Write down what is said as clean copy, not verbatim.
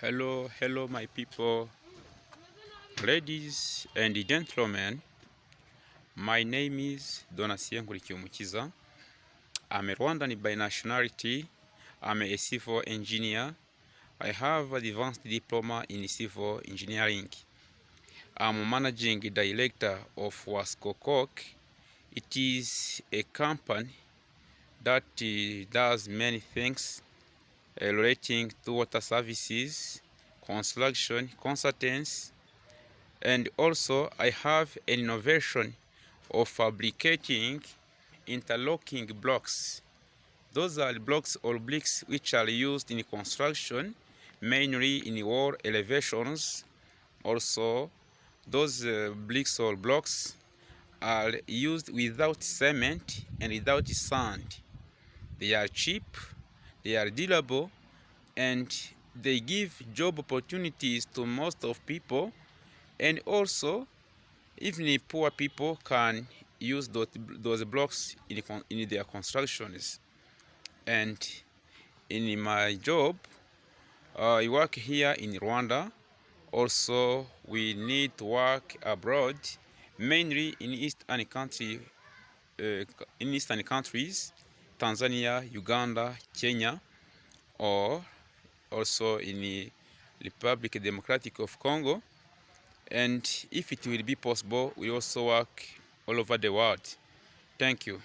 Hello, my people, ladies and gentlemen. My name is NKURIKIYUMUKIZA. I'm a Rwandan by nationality. I'm a civil engineer. I have an advanced diploma in civil engineering. I'm managing director of Wasco. It is a company that does many things relating to water services, construction, consultants, and also I have an innovation of fabricating interlocking blocks. Those are blocks or bricks which are used in construction, mainly in wall elevations. Also, those bricks or blocks are used without cement and without sand. They are cheap, they are durable, and they give job opportunities to most of people. And also, even poor people can use those blocks in their constructions. And in my job, I work here in Rwanda. Also, we need to work abroad, mainly in Eastern countries, Tanzania, Uganda, Kenya, or also in the Republic Democratic of Congo. And if it will be possible, we also work all over the world. Thank you.